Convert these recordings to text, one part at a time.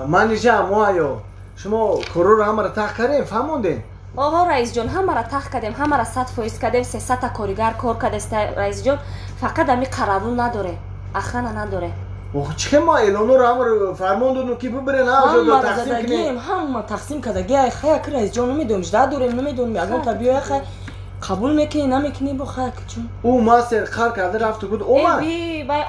منیجه موهایو شما کرور همه را تخت کردیم فهموندین؟ آقا رئیس جان همه را تخت کردیم، همه را 100% کردیم، 300 تا کارگر کار کرده رئیس جان، فقط همی قراول نداره، اخرانه نداره. اوه چه ما اعلانو را همه رو فرماندونو که ببرین همه تقسیم کنیم. همه تقسیم کرده خیلی که رئیس جان نمیدونم نداره نمیدونم اگه طبیعی خیلی قبول میکنی نمیکنی با خیلی چون او ماستر خر کرده رفت بود اومد. بای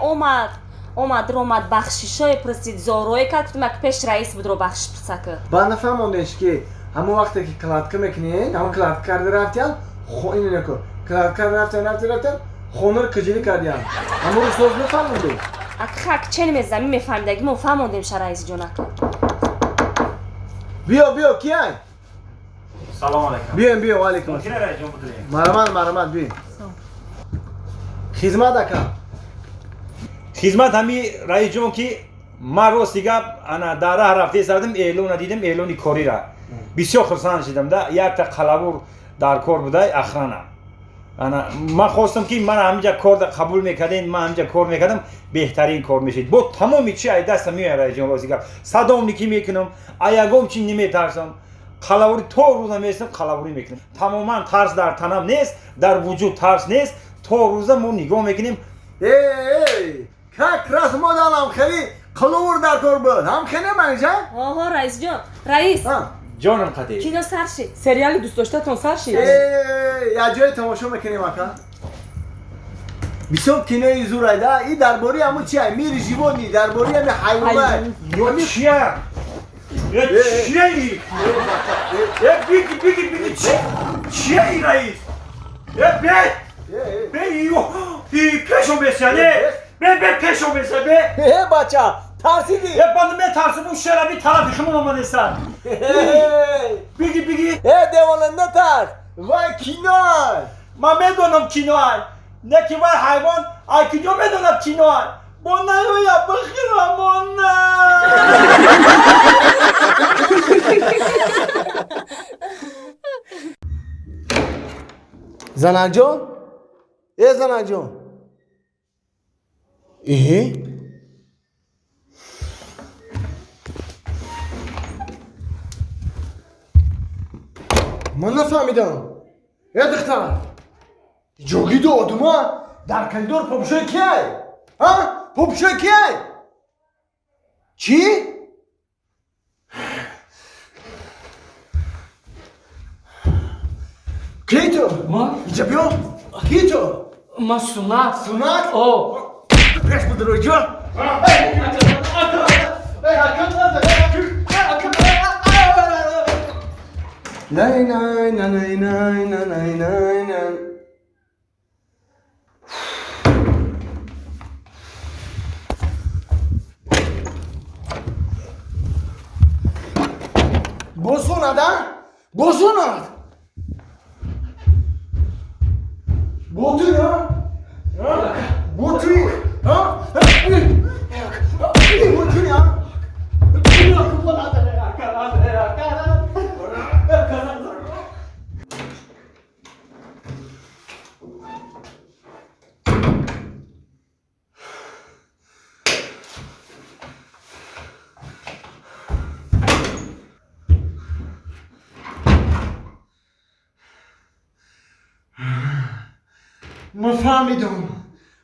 اومد بخشیشای پرسید زاروی کرد که پیش رئیس بود رو بخش پرسکه. با نفهموندش که همه وقتی که کلاتکه میکنین همه کلات کرده رفتیان خو اینو نکن کلات کرده رفتن خونه رو کجیلی کردیم همه رو سوز نفهموندیم. اخک چه نمیزمی میفهمیدگی ما فهموندیم رئیس جان اکا. بیا کیای؟ سلام علیکم. بیا و علیکم. ممکنه رئیس جان بودیم؟ مرمت بیا. خدمت اکا. خدمت همی رئیس جان که ما روز دیگه انا داره رفته سردم اعلان دیدم اعلانی کاری را بسیار خرسان شدم ده یک تا قلاور در کار بوده اخرانه انا ما خواستم که من همینجا کار قبول میکردین من همینجا کار میکردم بهترین کار میشید با تمامی چی ای دست میاد رئیس جان روز دیگه صدام نکی میکنم ایگام چی نمیترسم قلاوری تو روزا میستم قلاوری میکنم تماما ترس در تنم نیست در وجود ترس نیست تو روزا ما نگاه میکنیم که راست مادالم خیلی قلاور در کار بود هم خیلی منجا؟ آها رئیس جان رئیس جانم قدیر کینو سر شید سریالی دوست داشته تون سر شید یا جای تماشا میکنیم اکا بسیار کینوی زور ایده ای درباری همون چیه میری جیبونی درباری همون حیوان یا چیه؟ چیه ای؟ بگی چیه ای رئیس؟ بی پشم بسیده به پشم بسیده بچه ترسیدی؟ بانده می ترسیم اون شرابی طرفی خمون آمده سن بگی دیواننده تر وای کینوی من میدونم کینوی نه که وای حیوان ایکیدو میدونم کینوی با نرویا بخیرم با زنک جان؟ زنک جان من نفهمیدم دختر جوگی دو آدوما در کندور پاپشوی کیه؟ پاپشوی کیه؟ چی؟ کی تو؟ ما؟ اینجا بیا کی تو؟ ما سنت پیش بود روی جا نه بوسوند بوتو ya بوتو ya ما فهمیدم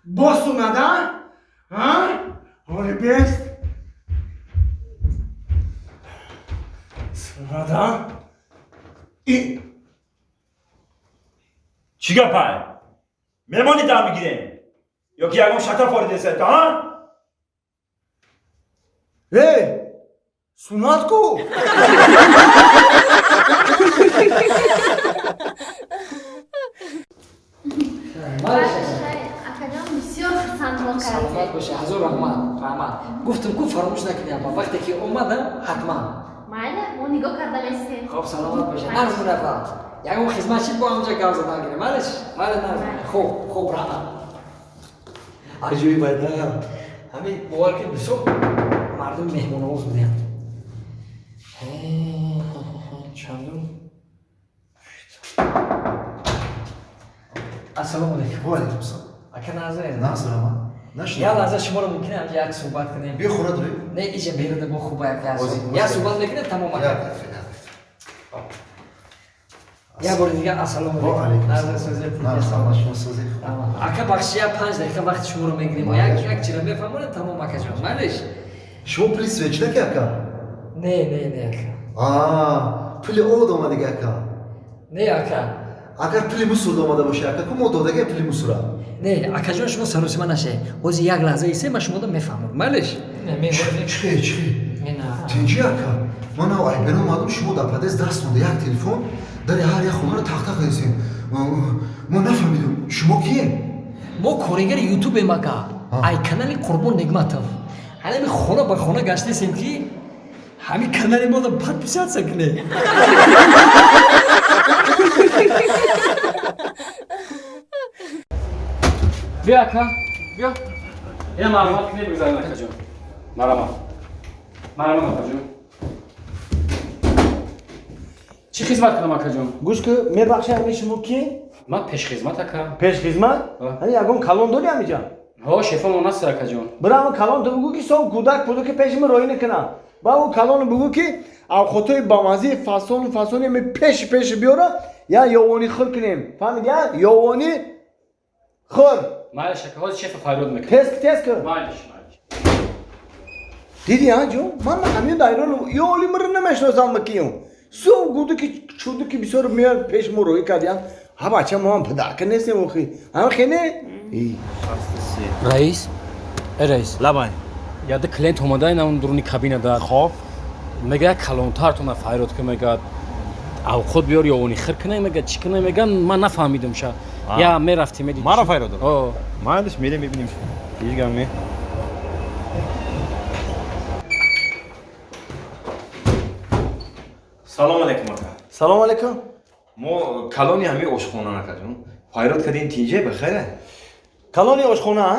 باس اومدن آره بیست اومدن چی گپای؟ میمانی در میگیرین یا که یکم شطر فارده سرده ها؟ سونات کو سلامت باشه حضور رحمت گفتم کو فراموش نکنی اما وقتی که اومدم حتما ما نگاه کردم استیم خب سلامت باشه عرض می‌کنم یکم خدمتچی با همونجا گاز زدن گیره معلش نه خوب رحمت عجیبی باید همین باور که بسو مردم مهمون آموز بودیم چندم السلام علیکم و علیکم السلام اکه نازه ناصر نشنیدم. یا لحظه شما رو ممکنه همجا یک صحبت کنیم. بیا خونه داری؟ نه اینجا بیرون ما خوبه واسه- یا واسه. صحبت میکنیم تمام یا کنیم. یا بار دیگه السلام با علیکم. علیکم از سوزه نه سلام شما سوزی اکا بخشی 5 دقیقه وقت شما رو میگیریم و یک چیز بفهمونه تمام اکا جان معلش. شما پلی سویچ نکی اکا؟ نه اکا. پلی اود آمده گه اکا. نه اکا. اگر پلی مسود آمده باشه اکا که ما دادگه پلی مسورا. نه اکا جان شما سروسی من نشه. بازی یک لحظه ایسه ما شما رو میفهمم معلش. نه میگم. چی؟ نه. تنجی اکا من او ای برام اومدم شما در پدیز درس مونده یک تلفن در هر یک خونه رو تخت تخت هستیم ما نفهمیدم شما کیه؟ ما کارگر یوتیوب ماکا ای کانال قربان نگماتов همین خونه به خونه گشتیم که همین کانال ما رو подписаться سکنه بیا اکا بیا یه معلومات کنی بگذاریم اکا جون مرحبا اکا جون چی خدمت کنم اکا جون؟ گوش که میبخشه همه شما کی؟ من پیش خدمت اکا پیش خدمت؟ همین یکم کلان داری همینجا؟ ها شفا مناسب اکا جون برام کلان تو بگو که سو کودک بودو که پیش من روی نکنه با او کلان بگو که او خطوی بامازی فاسون می پیش بیاره یا یوانی خور کنیم فهمید یا یوانی خور مالش اکا حاضر شفا فایرود میکنم تست کن مالش دیدی ها جو من همین دایره رو یولی مرن نمیشناسم مکیون سو گودو که چودو که بسیار میار پیش من روی کردیم ها بچه ما هم پدر که نیستیم اوخی هم خینه رئیس رئیس لبای یاد کلینت اومده اینا اون درونی کابینه دار خب میگه کلانتر تو ما فایرود که میگه او خود بیار یا اونی خیر کنه میگه چی کنه میگن من نفهمیدم شا یا میرفتی میدیدی ما را فایرود آه مالش میره میبینیم هیچ گامی سلام علیکم اکا سلام علیکم ما کلانی همی اشخونه نکردیم فایرود کردین تیجه بخیره کلانی آشخونه ها؟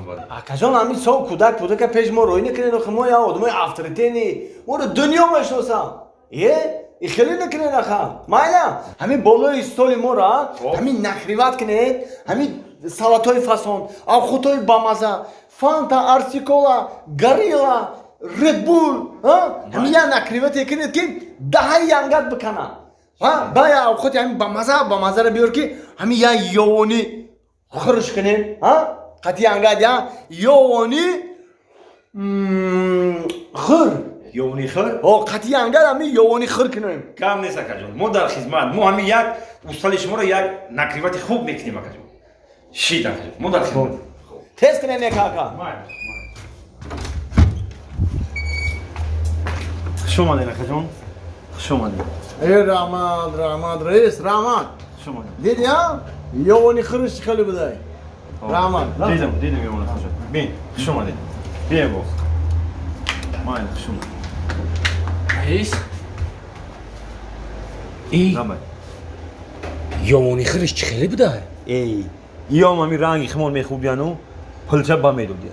باید کجان همین سو کودک بوده که پیش ما روی نکنه نخ ما یا آدمای افتریتی نی ما رو دنیا میشناسم این خیلی نکنه نخم مایلا همین بالای استولی ما را همین نخریوت کنه همین سالاتای فاسون آخوتای بامازه فانتا ارسیکولا گاریلا ردبول همین یا نخریوت کنه که ده ینگت بکنه باید آخوت همین بامازه را بیار که همین یا یوانی خرش کنین قطعی انگاد یا یوانی خر یونی خیر قطعی انگاد همی یوانی خر کنیم کم نیست اکا جون ما در خدمت ما همین یک استاد شما رو یک نکریوت خوب میکنیم اکا جون شید اکا جون ما در خدمت تست کنین یک اکا شما دین اکا جون شما دین ای رحمت رئیس رحمت شما دیدی ها یوانی خرش خیلی بدای رحمت دیدم یونی خیر بین شما دین بیا بو ماین شما رئیس ای نامه یوانی خیرش چی خیلی بده ای یوم همی رنگی خمون میخوب بیانو پلچه با میدو دیا